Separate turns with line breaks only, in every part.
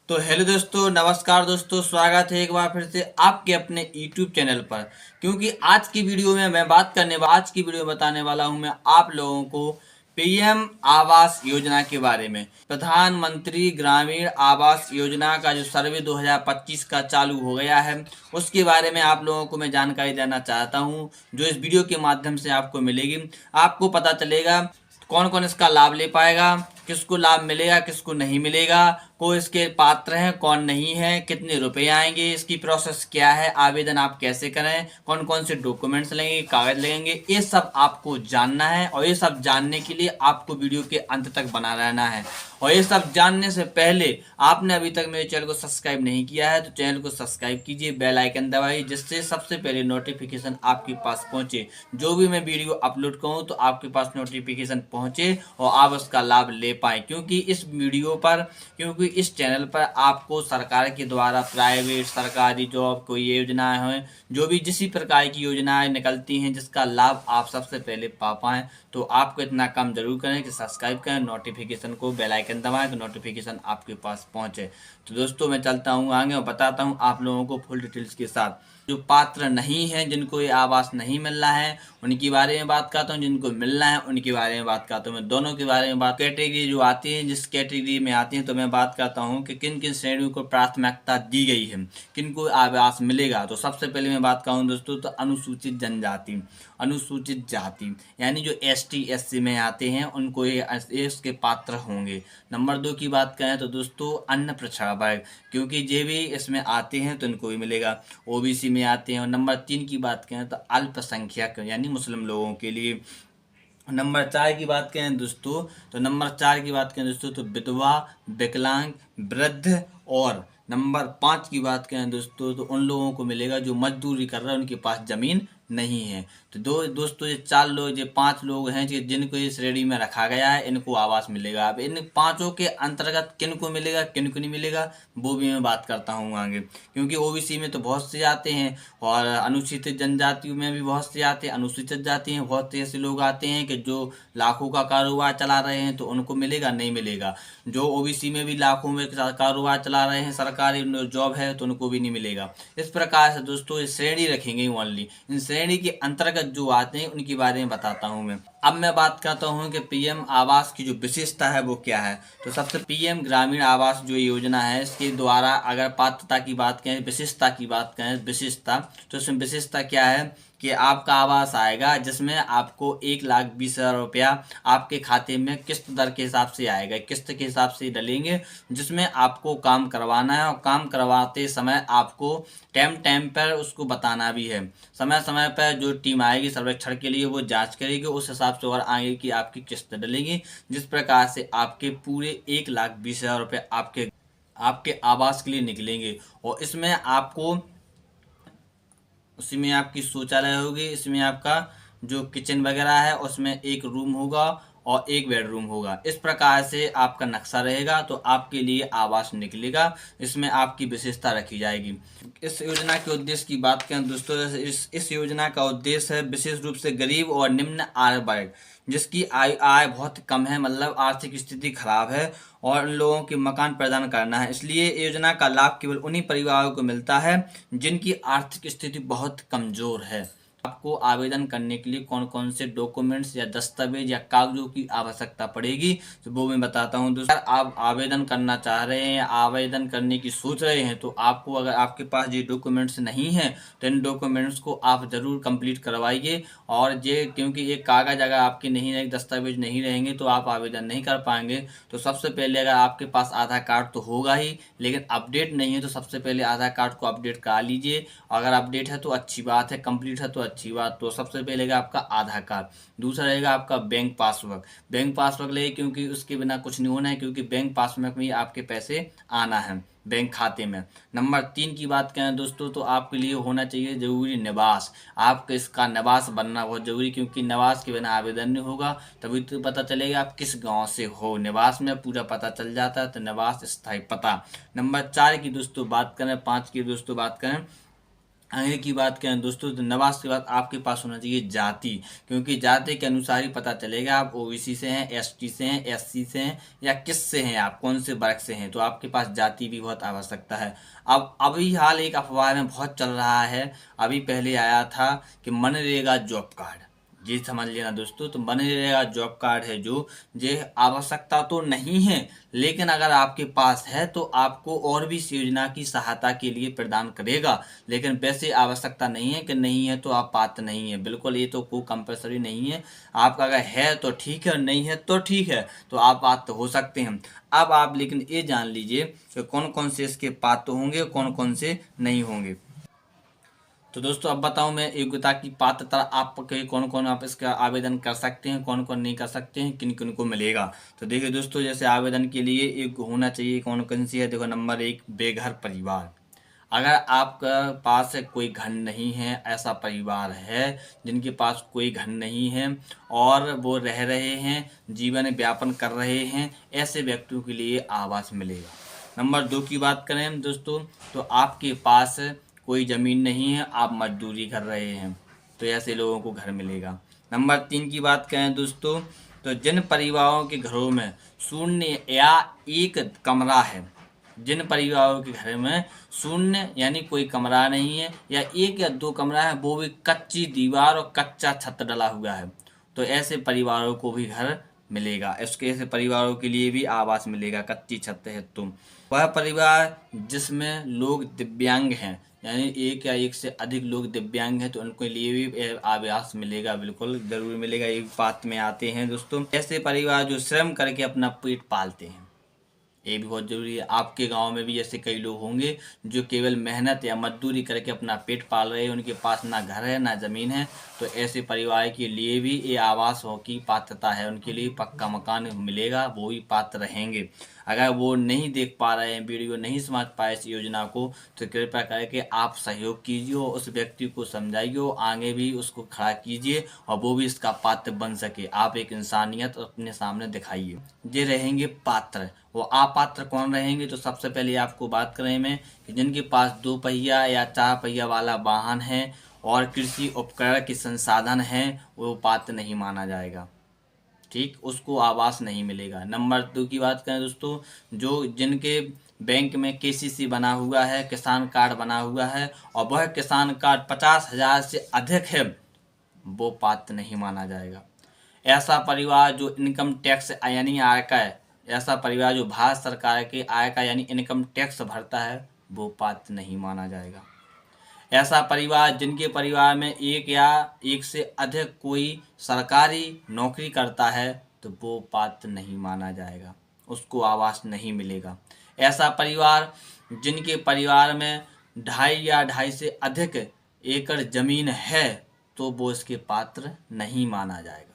तो हेलो दोस्तों, नमस्कार दोस्तों, स्वागत है एक बार फिर से आपके अपने YouTube चैनल पर। क्योंकि आज की वीडियो में बताने वाला हूं मैं आप लोगों को पीएम आवास योजना के बारे में। प्रधानमंत्री ग्रामीण आवास योजना का जो सर्वे 2025 का चालू हो गया है, उसके बारे में आप लोगों को मैं जानकारी देना चाहता हूं, जो इस वीडियो के माध्यम से आपको मिलेगी। आपको पता चलेगा कौन कौन इसका लाभ ले पाएगा, किसको लाभ मिलेगा, किसको नहीं मिलेगा, को इसके पात्र हैं, कौन नहीं है, कितने रुपए आएंगे, इसकी प्रोसेस क्या है, आवेदन आप कैसे करें, कौन कौन से डॉक्यूमेंट्स लगेंगे, कागज लगेंगे, ये सब आपको जानना है। और ये सब जानने के लिए आपको वीडियो के अंत तक बना रहना है। और ये सब जानने से पहले आपने अभी तक मेरे चैनल को सब्सक्राइब नहीं किया है तो चैनल को सब्सक्राइब कीजिए, बेल आइकन दबाइए, जिससे सबसे पहले नोटिफिकेशन आपके पास पहुंचे। जो भी मैं वीडियो अपलोड करूं तो आपके पास नोटिफिकेशन पहुंचे और आप उसका लाभ ले पाए। क्योंकि इस चैनल पर आपको सरकार के द्वारा प्राइवेट, सरकारी जॉब, कोई योजनाएं हैं, जो भी जिस प्रकार की योजनाएं निकलती हैं जिसका लाभ आप सबसे पहले पा पाएँ, तो आपको इतना काम जरूर करें कि सब्सक्राइब करें, नोटिफिकेशन को बेल आइकन दबाएं तो नोटिफिकेशन आपके पास पहुंचे। तो दोस्तों मैं चलता हूँ आगे और बताता हूँ आप लोगों को फुल डिटेल्स के साथ। जो पात्र नहीं है, जिनको ये आवास नहीं मिल रहा है, उनके बारे में बात करता हूँ। जिनको मिल रहा है उनके बारे में बात करता हूँ। मैं दोनों के बारे में बात, कैटेगरी जो आती है, जिस कैटेगरी में आती है, तो मैं बात करता हूँ कि किन किन श्रेणियों को प्राथमिकता दी गई है, किनको आवास मिलेगा। तो सबसे पहले मैं बात करूँ दोस्तों, तो अनुसूचित जनजाति, अनुसूचित जाति, यानी जो ST SC में आते हैं उनको ये इसके पात्र होंगे। नंबर 2 की बात करें तो दोस्तों अन्य पिछड़ा वर्ग, क्योंकि ये भी इसमें आते हैं तो इनको भी मिलेगा। OBC में आते हैं। और नंबर 3 की बात करें तो अल्पसंख्यक, यानी मुस्लिम लोगों के लिए। नंबर 4 की बात करें दोस्तों, तो विधवा, विकलांग, वृद्ध। और नंबर 5 की बात करें दोस्तों, तो उन लोगों को मिलेगा जो मजदूरी कर रहे हैं, उनके पास जमीन नहीं है। तो दोस्तों ये 4 लोग, ये 5 लोग हैं जिनको इस श्रेणी में रखा गया है, इनको आवास मिलेगा। अब इन पांचों के अंतर्गत किन को मिलेगा, किन को नहीं मिलेगा, वो भी मैं बात करता हूँ आगे। क्योंकि OBC में तो बहुत से आते हैं और अनुसूचित जनजातियों में भी बहुत से आते हैं। अनुसूचित जाति में बहुत से ऐसे लोग आते हैं कि जो लाखों का कारोबार चला रहे हैं, तो उनको मिलेगा, नहीं मिलेगा। जो OBC में भी लाखों में कारोबार चला रहे हैं, सरकारी जॉब है, तो उनको भी नहीं मिलेगा। इस प्रकार से दोस्तों ये श्रेणी रखेंगे ओनली। इन श्रेणी के अंतर्गत जो आते हैं उनके बारे में बताता हूँ मैं। अब मैं बात करता हूँ कि पीएम आवास की जो विशेषता है वो क्या है। तो सबसे पीएम ग्रामीण आवास जो योजना है, इसके द्वारा अगर पात्रता की बात करें, विशेषता की बात करें, विशेषता, तो इसमें विशेषता क्या है कि आपका आवास आएगा जिसमें आपको 1,20,000 रुपया आपके खाते में किस्त दर के हिसाब से आएगा, किस्त के हिसाब से डलेंगे, जिसमें आपको काम करवाना है। और काम करवाते समय आपको टाइम टाइम पर उसको बताना भी है। समय समय पर जो टीम आएगी सर्वेक्षण के लिए, वो जांच करेगी, उस हिसाब से और आगे की आपकी किस्त डलेगी, जिस प्रकार से आपके पूरे 1,20,000 रुपये आपके आवास के लिए निकलेंगे। और इसमें आपको, उसी में आपकी शौचालय होगी, इसमें आपका जो किचन वगैरह है उसमें एक रूम होगा और एक बेडरूम होगा। इस प्रकार से आपका नक्शा रहेगा, तो आपके लिए आवास निकलेगा। इसमें आपकी विशेषता रखी जाएगी। इस योजना के उद्देश्य की बात करें दोस्तों, इस योजना का उद्देश्य है विशेष रूप से गरीब और निम्न आय वर्ग, जिसकी आय बहुत कम है, मतलब आर्थिक स्थिति खराब है, और उन लोगों के मकान प्रदान करना है। इसलिए योजना का लाभ केवल उन्हीं परिवारों को मिलता है जिनकी आर्थिक स्थिति बहुत कमजोर है। आपको आवेदन करने के लिए कौन कौन से डॉक्यूमेंट्स या दस्तावेज या कागजों की आवश्यकता पड़ेगी, तो वो मैं बताता हूँ दोस्तों। अगर आप आवेदन करना चाह रहे हैं या आवेदन करने की सोच रहे हैं, तो आपको, अगर आपके पास ये डॉक्यूमेंट्स नहीं हैं, तो इन डॉक्यूमेंट्स को आप ज़रूर कंप्लीट करवाइए। और ये, क्योंकि ये कागज अगर आपके नहीं रहेंगे, दस्तावेज नहीं रहेंगे, तो आप आवेदन नहीं कर पाएंगे। तो सबसे पहले, अगर आपके पास आधार कार्ड तो होगा ही, लेकिन अपडेट नहीं है, तो सबसे पहले आधार कार्ड को अपडेट करा लीजिए। अगर अपडेट है तो अच्छी बात है, कंप्लीट है तो अच्छी बात। तो सबसे पहले रहेगा आपका आधार कार्ड। दूसरा रहेगा आपका बैंक पासबुक। बैंक पासबुक ले, क्योंकि उसके बिना कुछ नहीं होना है, क्योंकि बैंक पासबुक में ही आपके पैसे आना है बैंक खाते में। नंबर 3 की बात करें दोस्तों, तो आपके लिए होना चाहिए जरूरी निवास। आपका इसका निवास बनना बहुत जरूरी, क्योंकि निवास के बिना आवेदन नहीं होगा। तभी तो पता चलेगा आप किस गांव से हो, निवास में पूरा पता चल जाता है। तो निवास, स्थायी पता। नंबर 4 की दोस्तों बात करें, 5 की दोस्तों बात करें, आगे की बात करें दोस्तों तो नवाज के बाद आपके पास होना चाहिए जाति, क्योंकि जाति के अनुसार ही पता चलेगा आप ओबीसी से हैं, एसटी से हैं, एससी से हैं या किस से हैं, आप कौन से वर्ग से हैं। तो आपके पास जाति भी बहुत आवश्यकता है। अब अभी हाल एक अफवाह में बहुत चल रहा है, अभी पहले आया था कि मनरेगा जॉब कार्ड, जी समझ लेना दोस्तों। तो मनरेगा जॉब कार्ड है जो ये आवश्यकता तो नहीं है, लेकिन अगर आपके पास है तो आपको और भी इस योजना की सहायता के लिए प्रदान करेगा। लेकिन वैसे आवश्यकता नहीं है कि नहीं है तो आप पात्र नहीं है, बिल्कुल ये तो कोई कंपलसरी नहीं है। आपका अगर है तो ठीक है और नहीं है तो ठीक है, तो आप पात्र हो सकते हैं। अब आप लेकिन ये जान लीजिए कि कौन कौन से इसके पात्र होंगे, कौन कौन से नहीं होंगे। तो दोस्तों अब बताऊं मैं योग्यता की पात्रता आपके कौन कौन आप इसका आवेदन कर सकते हैं, कौन कौन नहीं कर सकते हैं, किन किन को मिलेगा। तो देखिए दोस्तों, जैसे आवेदन के लिए एक होना चाहिए, कौन कौन सी है, देखो नंबर 1 बेघर परिवार। अगर आपका पास कोई घर नहीं है, ऐसा परिवार है जिनके पास कोई घर नहीं है और वो रह रहे हैं, जीवन व्यापन कर रहे हैं, ऐसे व्यक्तियों के लिए आवास मिलेगा। नंबर 2 की बात करें दोस्तों, तो आपके पास कोई ज़मीन नहीं है, आप मजदूरी कर रहे हैं, तो ऐसे लोगों को घर मिलेगा। नंबर 3 की बात करें दोस्तों, तो जिन परिवारों के घरों में शून्य या एक कमरा है, जिन परिवारों के घर में शून्य यानी कोई कमरा नहीं है या एक या दो कमरा है, वो भी कच्ची दीवार और कच्चा छत डला हुआ है, तो ऐसे परिवारों को भी घर मिलेगा। इसके ऐसे परिवारों के लिए भी आवास मिलेगा, कच्ची छत है तो। वह परिवार जिसमें लोग दिव्यांग हैं, यानी एक या एक से अधिक लोग दिव्यांग हैं, तो उनके लिए भी आवास मिलेगा, बिल्कुल जरूर मिलेगा। एक बात में आते हैं दोस्तों, ऐसे परिवार जो श्रम करके अपना पेट पालते हैं, ये भी बहुत जरूरी है। आपके गांव में भी ऐसे कई लोग होंगे जो केवल मेहनत या मजदूरी करके अपना पेट पाल रहे हैं, उनके पास ना घर है ना ज़मीन है, तो ऐसे परिवार के लिए भी ये आवास हो की पात्रता है, उनके लिए पक्का मकान मिलेगा, वो भी पात्र रहेंगे। अगर वो नहीं देख पा रहे हैं, वीडियो नहीं समझ पाए इस योजना को, तो कृपया करके आप सहयोग कीजिए, उस व्यक्ति को समझाइए, आगे भी उसको खड़ा कीजिए और वो भी इसका पात्र बन सके। आप एक इंसानियत अपने सामने दिखाइए। ये रहेंगे पात्र। वो अपात्र कौन रहेंगे, तो सबसे पहले आपको बात करें मैं कि जिनके पास 2 पहिया या 4 पहिया वाला वाहन है और कृषि उपकरण के संसाधन हैं, वो पात्र नहीं माना जाएगा, ठीक, उसको आवास नहीं मिलेगा। नंबर 2 की बात करें दोस्तों, जो जिनके बैंक में केसीसी बना हुआ है, किसान कार्ड बना हुआ है और वह किसान कार्ड 50,000 से अधिक है, वो पात्र नहीं माना जाएगा। ऐसा परिवार जो इनकम टैक्स यानी आयकर, ऐसा परिवार जो भारत सरकार के आय का यानी इनकम टैक्स भरता है, वो पात्र नहीं माना जाएगा। ऐसा परिवार जिनके परिवार में एक या एक से अधिक कोई सरकारी नौकरी करता है, तो वो पात्र नहीं माना जाएगा, उसको आवास नहीं मिलेगा। ऐसा परिवार जिनके परिवार में 2.5 या 2.5 से अधिक एकड़ जमीन है, तो वो इसके पात्र नहीं माना जाएगा।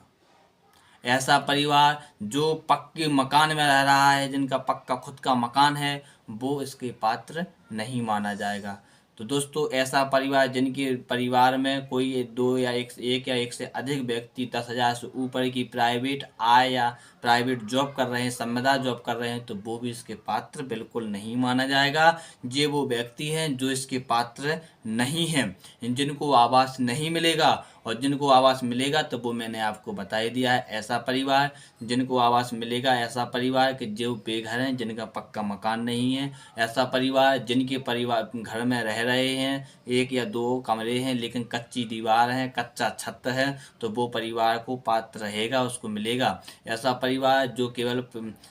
ऐसा परिवार जो पक्के मकान में रह रहा है, जिनका पक्का खुद का मकान है, वो इसके पात्र नहीं माना जाएगा। तो दोस्तों, ऐसा परिवार जिनके परिवार में कोई 2 या एक या एक से अधिक व्यक्ति 10,000 से ऊपर की प्राइवेट आय या प्राइवेट जॉब कर रहे हैं, संविदा जॉब कर रहे हैं, तो वो भी इसके पात्र बिल्कुल नहीं माना जाएगा। ये वो व्यक्ति हैं जो इसके पात्र नहीं हैं, जिनको आवास नहीं मिलेगा। और जिनको आवास मिलेगा तो वो मैंने आपको बता ही दिया है। ऐसा परिवार जिनको आवास मिलेगा, ऐसा परिवार कि जो बेघर हैं, जिनका पक्का मकान नहीं है, ऐसा परिवार जिनके परिवार घर में रह रहे हैं, 1 या 2 कमरे हैं लेकिन कच्ची दीवार है, कच्चा छत है, तो वो परिवार को पात्र रहेगा, उसको मिलेगा। ऐसा परिवार जो केवल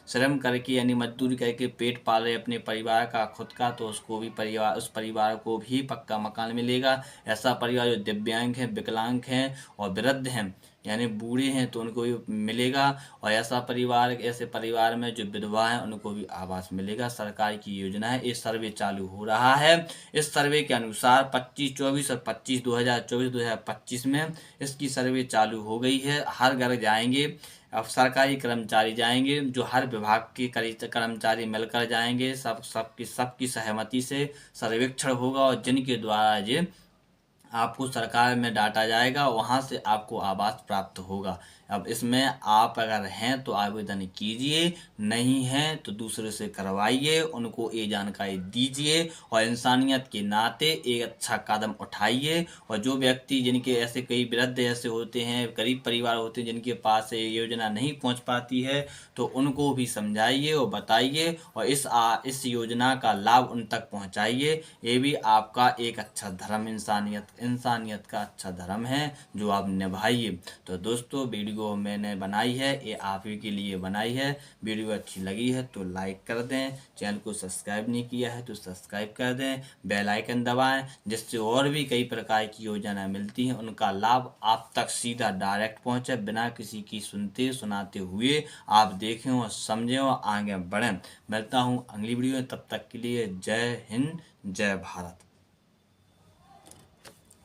श्रम करके यानी मजदूरी करके पेट पाल रहे अपने परिवार का खुद का, तो उसको भी परिवार उस परिवार को भी पक्का मकान मिलेगा। ऐसा परिवार जो दिव्यांग है, विकलांग हैं और वृद्ध हैं यानी बूढ़े हैं, तो उनको भी मिलेगा। और ऐसा परिवार, ऐसे परिवार में जो विधवा हैं, उनको भी आवास मिलेगा। सरकार की योजना है, ये सर्वे चालू हो रहा है। इस सर्वे के अनुसार 25-24 और 2024-2025 में इसकी सर्वे चालू हो गई है। हर घर जाएंगे, अब सरकारी कर्मचारी जाएंगे, जो हर विभाग के कर्मचारी मिलकर जाएंगे, सबकी सहमति से सर्वेक्षण होगा और जिनके द्वारा ये आपको सरकार में डाटा जाएगा, वहाँ से आपको आवास प्राप्त होगा। अब इसमें आप अगर हैं तो आवेदन कीजिए, नहीं हैं तो दूसरे से करवाइए, उनको ये जानकारी दीजिए और इंसानियत के नाते एक अच्छा कदम उठाइए। और जो व्यक्ति जिनके ऐसे कई वृद्ध ऐसे होते हैं, गरीब परिवार होते हैं जिनके पास ये योजना नहीं पहुंच पाती है, तो उनको भी समझाइए और बताइए और इस योजना का लाभ उन तक पहुंचाइए। ये भी आपका एक अच्छा धर्म, इंसानियत का अच्छा धर्म है जो आप निभाइए। तो दोस्तों वीडियो मैंने बनाई है, ये आप ही के लिए बनाई है। वीडियो अच्छी लगी है तो लाइक कर दें, चैनल को सब्सक्राइब नहीं किया है तो सब्सक्राइब कर दें, बेल आइकन दबाएं, जिससे और भी कई प्रकार की योजनाएं मिलती हैं उनका लाभ आप तक सीधा डायरेक्ट पहुंचे, बिना किसी की सुनते सुनाते हुए आप देखें और समझें और आगे बढ़ें। मिलता हूं अगली वीडियो में, तब तक के लिए जय हिंद, जय भारत।